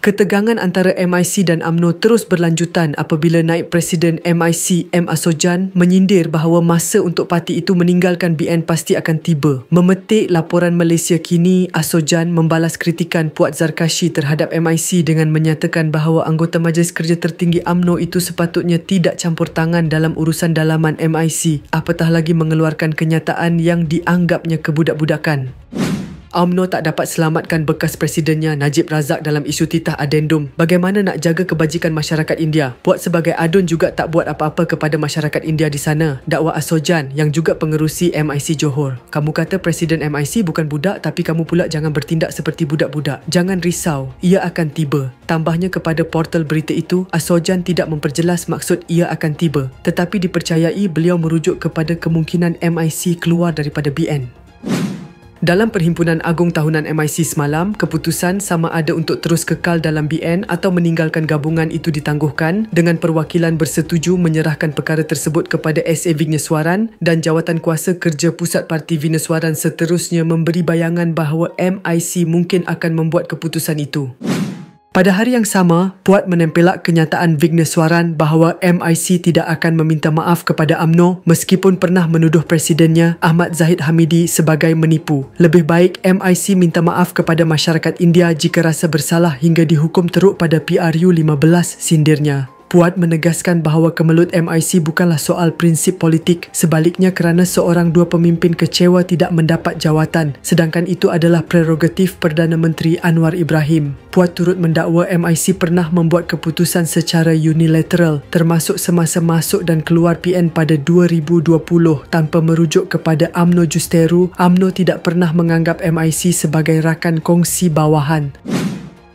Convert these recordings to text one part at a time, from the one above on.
Ketegangan antara MIC dan UMNO terus berlanjutan apabila naib Presiden MIC M. Assojan menyindir bahawa masa untuk parti itu meninggalkan BN pasti akan tiba. Memetik laporan Malaysia Kini, Assojan membalas kritikan Puat Zarkashi terhadap MIC dengan menyatakan bahawa anggota Majlis Kerja Tertinggi UMNO itu sepatutnya tidak campur tangan dalam urusan dalaman MIC, apatah lagi mengeluarkan kenyataan yang dianggapnya kebudak-budakan. UMNO tak dapat selamatkan bekas presidennya Najib Razak dalam isu titah adendum. Bagaimana nak jaga kebajikan masyarakat India? Puat sebagai adun juga tak buat apa-apa kepada masyarakat India di sana. Dakwa Assojan yang juga pengerusi MIC Johor. Kamu kata Presiden MIC bukan budak, tapi kamu pula jangan bertindak seperti budak-budak. Jangan risau, ia akan tiba. Tambahnya kepada portal berita itu, Assojan tidak memperjelas maksud ia akan tiba. Tetapi dipercayai beliau merujuk kepada kemungkinan MIC keluar daripada BN. Dalam Perhimpunan Agung Tahunan MIC semalam, keputusan sama ada untuk terus kekal dalam BN atau meninggalkan gabungan itu ditangguhkan dengan perwakilan bersetuju menyerahkan perkara tersebut kepada SA Vigneswaran dan Jawatankuasa Kerja Pusat Parti Vigneswaran seterusnya memberi bayangan bahawa MIC mungkin akan membuat keputusan itu. Pada hari yang sama, Puat menempelak kenyataan Vigneswaran bahawa MIC tidak akan meminta maaf kepada UMNO meskipun pernah menuduh presidennya Ahmad Zahid Hamidi sebagai menipu. Lebih baik MIC minta maaf kepada masyarakat India jika rasa bersalah hingga dihukum teruk pada PRU 15, sindirnya. Puat menegaskan bahawa kemelut MIC bukanlah soal prinsip politik, sebaliknya kerana seorang dua pemimpin kecewa tidak mendapat jawatan, sedangkan itu adalah prerogatif Perdana Menteri Anwar Ibrahim. Puat turut mendakwa MIC pernah membuat keputusan secara unilateral, termasuk semasa masuk dan keluar PN pada 2020 tanpa merujuk kepada UMNO Justeru. UMNO tidak pernah menganggap MIC sebagai rakan kongsi bawahan.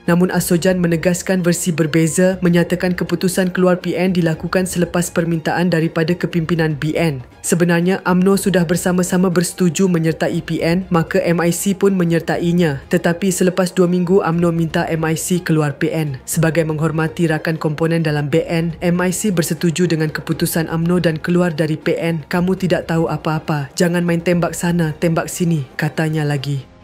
Namun Assojan menegaskan versi berbeza, menyatakan keputusan keluar PN dilakukan selepas permintaan daripada kepimpinan BN. Sebenarnya UMNO sudah bersama-sama bersetuju menyertai PN, maka MIC pun menyertainya. Tetapi selepas 2 minggu UMNO minta MIC keluar PN. Sebagai menghormati rakan komponen dalam BN, MIC bersetuju dengan keputusan UMNO dan keluar dari PN. Kamu tidak tahu apa-apa. Jangan main tembak sana, tembak sini, katanya lagi.